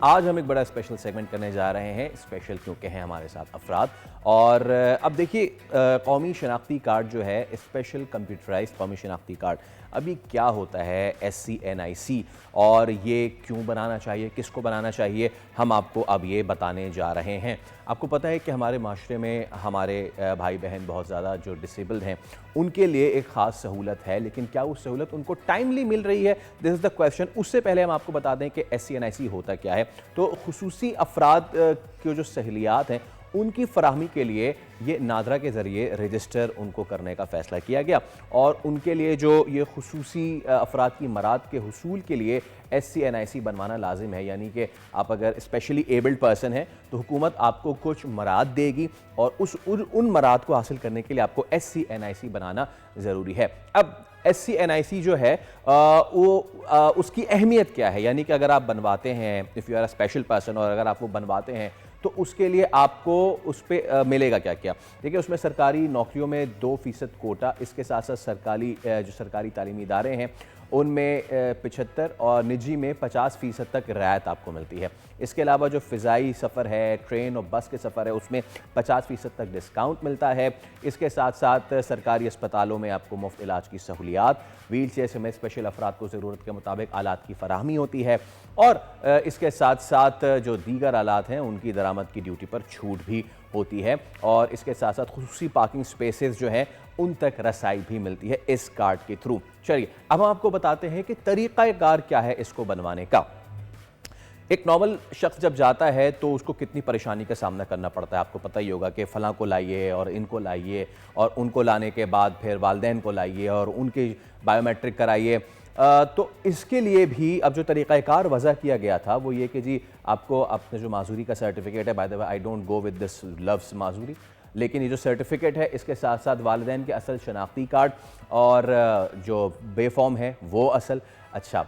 آج ہم ایک بڑا اسپیشل سیگمنٹ کرنے جا رہے ہیں، اسپیشل کیونکہ ہیں ہمارے ساتھ افراد اور اب دیکھیے قومی شناختی کارڈ جو ہے اسپیشل کمپیوٹرائز قومی شناختی کارڈ ابھی کیا ہوتا ہے SCNIC اور یہ کیوں بنانا چاہیے، کس کو بنانا چاہیے، ہم آپ کو اب یہ بتانے جا رہے ہیں۔ آپ کو پتہ ہے کہ ہمارے معاشرے میں ہمارے بھائی بہن بہت زیادہ جو ڈسیبلڈ ہیں ان کے لیے ایک خاص سہولت ہے، لیکن کیا وہ سہولت ان کو ٹائملی مل رہی ہے؟ دس از دا کویسچن۔ اس سے پہلے ہم آپ کو بتا دیں کہ SCNIC ہوتا کیا ہے۔ تو خصوصی افراد کی جو سہولیات ہیں ان کی فراہمی کے لیے یہ نادرا کے ذریعے رجسٹر ان کو کرنے کا فیصلہ کیا گیا اور ان کے لیے جو یہ خصوصی افراد کی مراد کے حصول کے لیے SCNIC بنوانا لازم ہے، یعنی کہ آپ اگر اسپیشلی ایبلڈ پرسن ہیں تو حکومت آپ کو کچھ مراد دے گی اور ان مراد کو حاصل کرنے کے لیے آپ کو SCNIC بنانا ضروری ہے۔ اب SCNIC جو ہے وہ اس کی اہمیت کیا ہے، یعنی کہ اگر آپ بنواتے ہیں if you are a special person اور اگر آپ وہ بنواتے ہیں تو اس کے لیے آپ کو اس پہ ملے گا کیا کیا۔ دیکھیں اس میں سرکاری نوکریوں میں 2% کوٹا، اس کے ساتھ ساتھ جو سرکاری تعلیمی ادارے ہیں ان میں 75 اور نجی میں 50% تک رعایت آپ کو ملتی ہے۔ اس کے علاوہ جو فضائی سفر ہے، ٹرین اور بس کے سفر ہے، اس میں 50% تک ڈسکاؤنٹ ملتا ہے۔ اس کے ساتھ ساتھ سرکاری اسپتالوں میں آپ کو مفت علاج کی سہولیات، ویل چیئر سمیت اسپیشل افراد کو ضرورت کے مطابق آلات کی فراہمی ہوتی ہے اور اس کے ساتھ ساتھ جو دیگر آلات ہیں ان کی درآمد کی ڈیوٹی پر چھوٹ بھی ہوتی ہے اور اس کے ساتھ ساتھ خصوصی پارکنگ سپیسز جو ہیں ان تک رسائی بھی ملتی ہے اس کارڈ کے تھرو۔ چلیے اب ہم آپ کو بتاتے ہیں کہ طریقہ کار کیا ہے اس کو بنوانے کا۔ ایک نارمل شخص جب جاتا ہے تو اس کو کتنی پریشانی کا سامنا کرنا پڑتا ہے، آپ کو پتہ ہی ہوگا کہ فلاں کو لائیے اور ان کو لائیے اور ان کو لانے کے بعد پھر والدین کو لائیے اور ان کی بائیو میٹرک کرائیے۔ تو اس کے لیے بھی اب جو طریقہ کار وضع کیا گیا تھا وہ یہ کہ جی آپ کو اپنے جو معذوری کا سرٹیفکیٹ ہے، by the way I don't go with this لفظ معذوری، لیکن یہ جو سرٹیفکیٹ ہے اس کے ساتھ ساتھ والدین کے اصل شناختی کارڈ اور جو بے فارم ہے وہ اصل، اچھا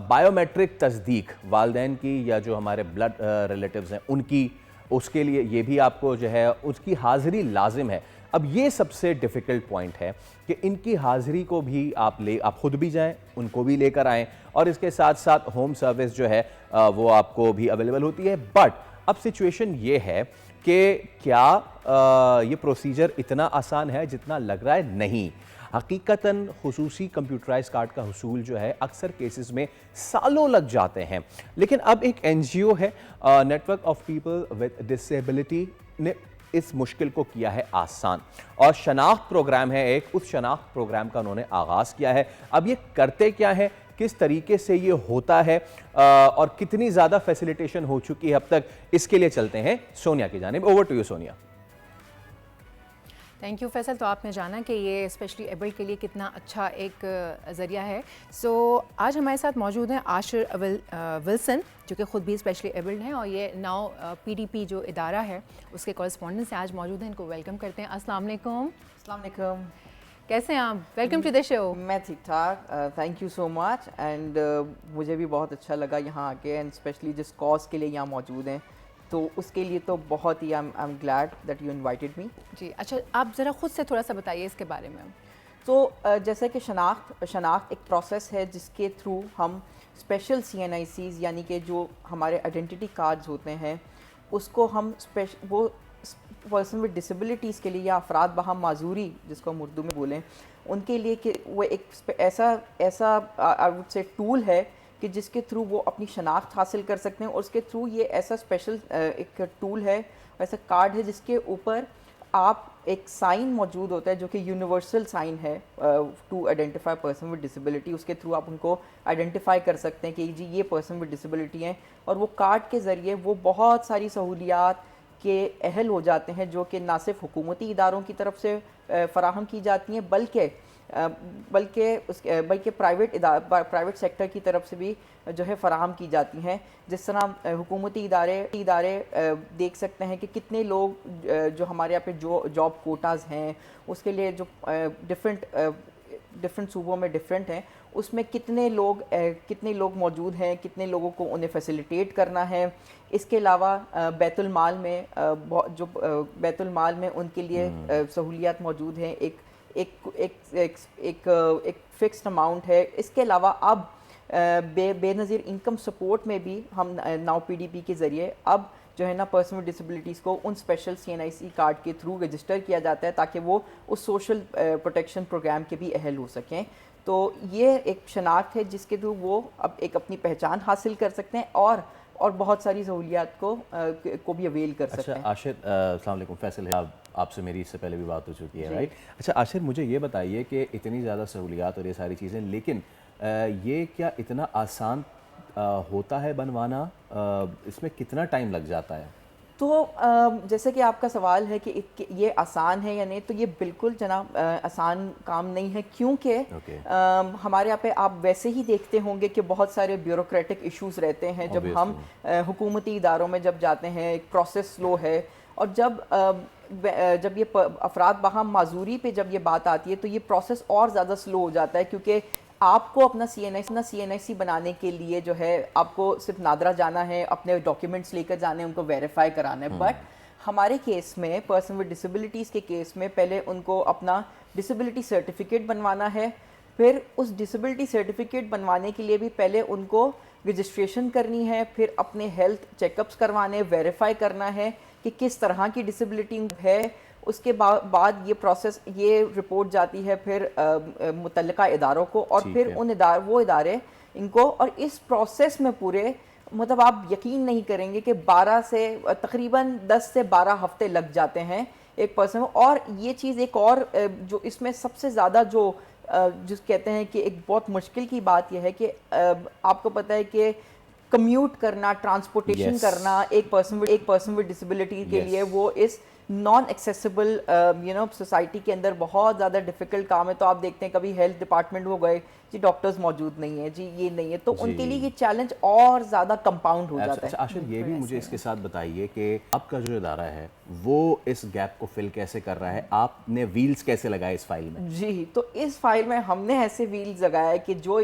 بائیو میٹرک تصدیق والدین کی یا جو ہمارے بلڈ ریلیٹیوز ہیں ان کی، اس کے لیے یہ بھی آپ کو جو ہے اس کی حاضری لازم ہے۔ اب یہ سب سے ڈیفیکلٹ پوائنٹ ہے کہ ان کی حاضری کو بھی آپ خود بھی جائیں، ان کو بھی لے کر آئیں اور اس کے ساتھ ساتھ ہوم سروس جو ہے وہ آپ کو بھی اویلیبل ہوتی ہے۔ بٹ اب سچویشن یہ ہے کہ کیا یہ پروسیجر اتنا آسان ہے جتنا لگ رہا ہے؟ نہیں، حقیقتاً خصوصی کمپیوٹرائز کارڈ کا حصول جو ہے اکثر کیسز میں سالوں لگ جاتے ہیں، لیکن اب ایک NGO ہے network of people with disability نے اس مشکل کو کیا ہے آسان اور شناخت پروگرام ہے ایک، اس شناخت پروگرام کا انہوں نے آغاز کیا ہے۔ اب یہ کرتے کیا ہے، کس طریقے سے یہ ہوتا ہے اور کتنی زیادہ فیسیلیٹیشن ہو چکی ہے اب تک، اس کے لیے چلتے ہیں سونیا کی جانب۔ Over to you Sonia. Thank you Faisal. تو آپ نے جانا کہ یہ اسپیشلی ایبلڈ کے لیے کتنا اچھا ایک ذریعہ ہے۔ سو آج ہمارے ساتھ موجود ہیں عاشر ولسن جو کہ خود بھی اسپیشلی ایبلڈ ہیں اور یہ ناؤ PDP جو ادارہ ہے اس کے کورسپونڈنٹ سے آج موجود ہیں، ان کو ویلکم کرتے ہیں۔ السلام علیکم۔ السلام علیکم، کیسے ہیں آپ؟ ویلکم ٹو دی شو۔ میں ٹھیک ٹھاک، thank you so much and مجھے بھی بہت اچھا لگا یہاں آ کے، اینڈ اسپیشلی جس کاز کے لیے یہاں موجود ہیں تو اس کے لیے تو بہت ہی I am glad that you invited me. جی اچھا، آپ ذرا خود سے تھوڑا سا بتائیے اس کے بارے میں۔ تو جیسے کہ شناخت ایک پروسیس ہے جس کے تھرو ہم اسپیشل CNICs یعنی کہ جو ہمارے آئیڈینٹی کارڈز ہوتے ہیں اس کو ہم وہ پرسن ود ڈسیبلٹیز کے لیے یا افراد بہم معذوری جس کو ہم اردو میں بولیں ان کے لیے کہ وہ ایک ایسا آئی وڈ سے ٹول ہے کہ جس کے تھرو وہ اپنی شناخت حاصل کر سکتے ہیں اور اس کے تھرو یہ ایسا اسپیشل ایک ٹول ہے، ایسا کارڈ ہے جس کے اوپر آپ ایک سائن موجود ہوتا ہے جو کہ یونیورسل سائن ہے to identify person with disability. اس کے تھرو آپ ان کو آئیڈینٹیفائی کر سکتے ہیں کہ جی یہ پرسن ود ڈسیبلٹی ہیں اور وہ کارڈ کے ذریعے وہ بہت ساری سہولیات کے اہل ہو جاتے ہیں جو کہ نہ صرف حکومتی اداروں کی طرف سے فراہم کی جاتی ہیں بلکہ پرائیویٹ سیکٹر کی طرف سے بھی جو ہے فراہم کی جاتی ہیں۔ جس طرح حکومتی ادارے دیکھ سکتے ہیں کہ کتنے لوگ جو ہمارے یہاں پہ جو جاب کوٹاز ہیں اس کے لیے جو ڈفرینٹ صوبوں میں ڈفرینٹ ہیں، اس میں کتنے لوگ موجود ہیں، کتنے لوگوں کو انہیں فیسیلیٹیٹ کرنا ہے۔ اس کے علاوہ بیت المال میں ان کے لیے سہولیات موجود ہیں، ایک فکسڈ اماؤنٹ ہے۔ اس کے علاوہ اب بے نظیر انکم سپورٹ میں بھی ہم ناؤ پی ڈی پی کے ذریعے اب جو ہے نا پرسن ود ڈسیبلٹیز کو ان اسپیشل CNIC کارڈ کے تھرو رجسٹر کیا جاتا ہے تاکہ وہ اس سوشل پروٹیکشن پروگرام کے بھی اہل ہو سکیں. تو یہ ایک شناخت ہے جس کے تھرو وہ اب ایک اپنی پہچان حاصل کر سکتے ہیں اور بہت ساری سہولیات کو بھی اویل کر سکتے ہیں. اچھا عاشر، السلام علیکم، فیصل ہے، آپ سے میری اس سے پہلے بھی بات ہو چکی ہے، رائٹ؟ اچھا عاشر، مجھے یہ بتائیے کہ اتنی زیادہ سہولیات اور یہ ساری چیزیں، لیکن یہ کیا اتنا آسان ہوتا ہے بنوانا؟ اس میں کتنا ٹائم لگ جاتا ہے؟ تو جیسے کہ آپ کا سوال ہے کہ یہ آسان ہے یا نہیں، تو یہ بالکل جناب آسان کام نہیں ہے، کیونکہ ہمارے یہاں پہ آپ ویسے ہی دیکھتے ہوں گے کہ بہت سارے بیوروکریٹک ایشوز رہتے ہیں جب ہم حکومتی اداروں میں جب جاتے ہیں. ایک پروسیس سلو ہے، اور جب یہ افراد باہم معذوری پہ جب یہ بات آتی ہے تو یہ پروسیس اور زیادہ سلو ہو جاتا ہے، کیونکہ آپ کو اپنا CNIC بنانے کے لیے جو ہے آپ کو صرف نادرا جانا ہے، اپنے ڈاکیومنٹس لے کر جانے ہیں، ان کو ویریفائی کرانا ہے. بٹ ہمارے کیس میں پرسن ود ڈسیبلٹیز کے کیس میں پہلے ان کو اپنا ڈسیبلٹی سرٹیفکیٹ بنوانا ہے، پھر اس ڈسیبلٹی سرٹیفکیٹ بنوانے کے لیے بھی پہلے ان کو رجسٹریشن کرنی ہے، پھر اپنے ہیلتھ چیک اپس کروانے، ویریفائی کرنا ہے کہ کس طرح کی ڈسیبلٹی ہے. اس کے بعد یہ پروسیس، یہ رپورٹ جاتی ہے پھر متعلقہ اداروں کو، اور پھر وہ ادارے ان کو، اور اس پروسیس میں پورے مطلب آپ یقین نہیں کریں گے کہ 12 سے تقریباً 10 سے 12 ہفتے لگ جاتے ہیں ایک پرسن. اور یہ چیز ایک اور جو اس میں سب سے زیادہ جو کہتے ہیں کہ ایک بہت مشکل کی بات یہ ہے کہ آپ کو پتہ ہے کہ کمیوٹ کرنا، ٹرانسپورٹیشن کرنا ایک پرسن ود ڈسیبلٹی کے لیے وہ اس نان ایکسیسیبل سوسائٹی کے اندر بہت زیادہ ڈیفیکلٹ کام ہے. تو آپ دیکھتے ہیں کبھی ہیلتھ ڈپارٹمنٹ وہ گئے جی ڈاکٹرز موجود نہیں ہیں، جی یہ نہیں ہے، تو ان کے لیے یہ چیلنج اور زیادہ کمپاؤنڈ ہو جاتا ہے. عاشر، یہ بھی مجھے اس کے ساتھ بتائیے کہ آپ کا جو ادارہ ہے وہ اس گیپ کو فل کیسے کر رہا ہے؟ آپ نے ویلز کیسے لگائے اس فائل میں؟ جی، تو اس فائل میں ہم نے ایسے ویلز لگائے کہ جو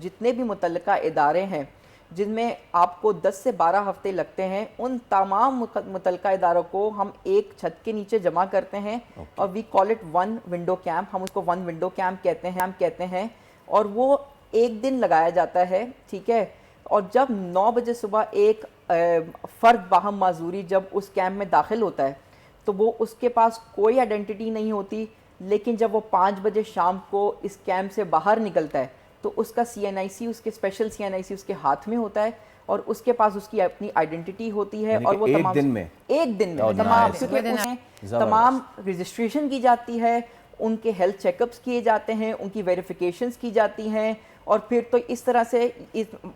جتنے بھی متعلقہ ادارے ہیں جن میں آپ کو 10 سے 12 ہفتے لگتے ہیں، ان تمام متعلقہ اداروں کو ہم ایک چھت کے نیچے جمع کرتے ہیں، اور we call it one window camp. ہم اس کو ون ونڈو کیمپ کہتے ہیں، اور وہ ایک دن لگایا جاتا ہے، ٹھیک ہے. اور جب 9 بجے صبح ایک فرد باہم معذوری جب اس کیمپ میں داخل ہوتا ہے تو وہ اس کے پاس کوئی آئیڈینٹی نہیں ہوتی، لیکن جب وہ 5 بجے شام کو اس کیمپ سے باہر نکلتا ہے تو اس کا CNIC، اس کے اسپیشل CNIC اس کے ہاتھ میں ہوتا ہے، اور اس کے پاس اس کی اپنی آئیڈینٹی ہوتی ہے. اور وہ ایک دن میں تمام رجسٹریشن کی جاتی ہے، ان کے ہیلتھ چیک اپس کیے جاتے ہیں، ان کی ویریفیکیشنز کی جاتی ہیں، اور پھر تو اس طرح سے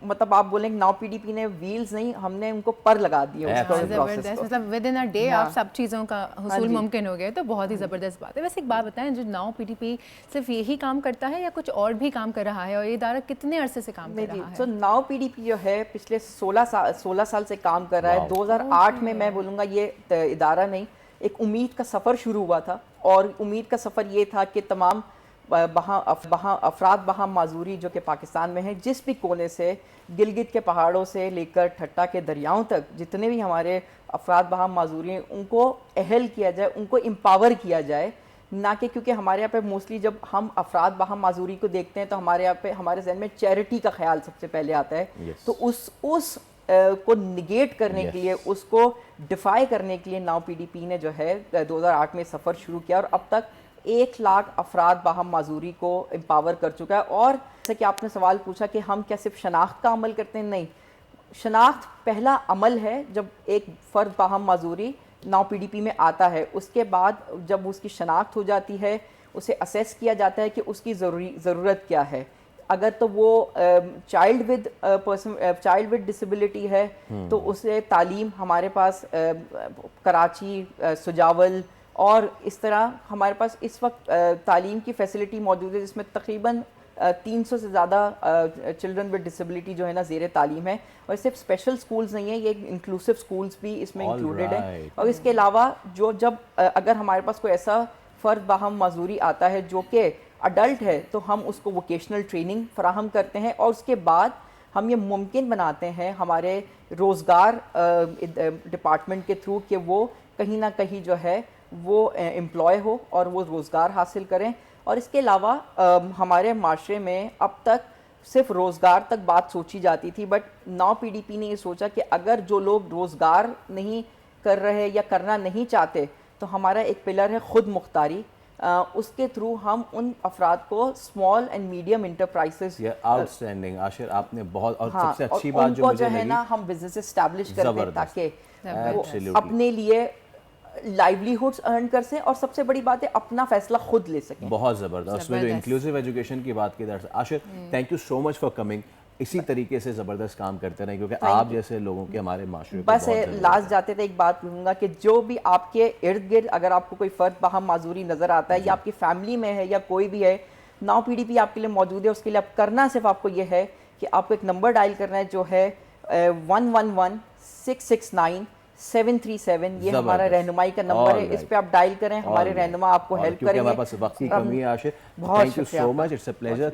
مطلب آپ بولیں ناؤ پی ڈی پی نے ویلز نہیں، ہم نے ان کو پر لگا دیا. مطلب ود ان اے ڈے آپ سب چیزوں کا حصول ممکن ہو گیا، تو بہت ہی زبردست بات ہے. ویسے ایک بات بتائیں، جو ناؤ پی ڈی پی صرف یہی کام کرتا ہے یا کچھ اور بھی کام کر رہا ہے، اور یہ ادارہ کتنے عرصے سے کام کر رہا ہے؟ تو ناؤ پی ڈی پی جو ہے پچھلے 16 سال سے کام کر رہا ہے. 2008 میں بولوں گا یہ ادارہ نہیں، ایک امید کا سفر شروع ہوا تھا، اور امید کا سفر یہ تھا کہ تمام افراد باہم معذوری جو کہ پاکستان میں ہیں، جس بھی کونے سے، گلگت کے پہاڑوں سے لے کر ٹھٹا کے دریاؤں تک جتنے بھی ہمارے افراد باہم معذوری ہیں، ان کو اہل کیا جائے، ان کو امپاور کیا جائے. نہ کہ کیونکہ ہمارے یہاں پہ موسٹلی جب ہم افراد باہم معذوری کو دیکھتے ہیں تو ہمارے یہاں پہ ہمارے ذہن میں چیریٹی کا خیال سب سے پہلے آتا ہے. تو اس کو نگیٹ کرنے کے لیے، اس کو ڈیفائی کرنے کے لیے ناؤ پی ڈی پی نے جو ہے 2008 میں سفر شروع کیا، اور اب تک 1 لاکھ افراد باہم معذوری کو امپاور کر چکا ہے. اور جیسے کہ آپ نے سوال پوچھا کہ ہم کیا صرف شناخت کا عمل کرتے ہیں، نہیں، شناخت پہلا عمل ہے. جب ایک فرد باہم معذوری ناؤ پی ڈی پی میں آتا ہے، اس کے بعد جب اس کی شناخت ہو جاتی ہے، اسے اسیس کیا جاتا ہے کہ اس کی ضرورت کیا ہے. اگر تو وہ چائلڈ ود ڈسیبلٹی ہے تو اسے تعلیم ہمارے پاس کراچی، سجاول اور اس طرح ہمارے پاس اس وقت تعلیم کی فیسلٹی موجود ہے، جس میں تقریباً 300 سے زیادہ چلڈرن ود ڈسیبلٹی جو ہے نا زیر تعلیم ہے. اور صرف اسپیشل سکولز نہیں ہیں، یہ انکلوسیو سکولز بھی اس میں انکلوڈیڈ ہیں. اور اس کے علاوہ جب اگر ہمارے پاس کوئی ایسا فرد باہم معذوری آتا ہے جو کہ اڈلٹ ہے، تو ہم اس کو ووکیشنل ٹریننگ فراہم کرتے ہیں، اور اس کے بعد ہم یہ ممکن بناتے ہیں ہمارے روزگار ڈپارٹمنٹ کے تھرو کہ وہ کہیں نہ کہیں جو ہے وہ امپلائے ہو اور وہ روزگار حاصل کریں. اور اس کے علاوہ ہمارے معاشرے میں اب تک صرف روزگار تک بات سوچی جاتی تھی، but now P D P نے یہ سوچا کہ اگر جو لوگ روزگار نہیں کر رہے یا کرنا نہیں چاہتے تو ہمارا ایک پلر ہے خود مختاری، اس کے تھرو ہم ان افراد کو small and medium enterprises outstanding Ashar آپ نے بہت، اور سب سے اچھی ان بات جو کو مجھے جو ہے لگی نا ہم بزنس اسٹیبلش کر دیں تاکہ وہ Absolutely. اپنے لیے لائیولیہڈس ارن کر سیں اور سب سے بڑی بات ہے اپنا فیصلہ خود لے سکیں. بہت زبردست. اس میں جو انکلوسیو ایجوکیشن کی بات کی dear Ashar thank you so much for coming. اسی طریقے سے زبردست کام کرتے رہیں کیونکہ آپ جیسے لوگوں کے ہمارے معاشرے کو بس لاسٹ جاتے تھے ایک بات کہوں گا کہ جو بھی آپ کے ارد گرد اگر آپ کو کوئی فرد باہم معذوری نظر آتا ہے یا آپ کی فیملی میں ہے یا کوئی بھی ہے، ناؤ پی ڈی پی آپ کے لیے موجود ہے. اس کے لیے آپ کرنا صرف آپ کو یہ ہے کہ آپ کو ایک نمبر ڈائل کرنا ہے جو ہے 111-669-737. یہ ہمارا رہنمائی کا نمبر ہے، اس پہ آپ ڈائل کریں. ہمارے رہنما آپ کو ہیلپ کریں گے. ہمارے پاس وقت کی کمی ہے عاشر. بہت thank you so much. It's a pleasure.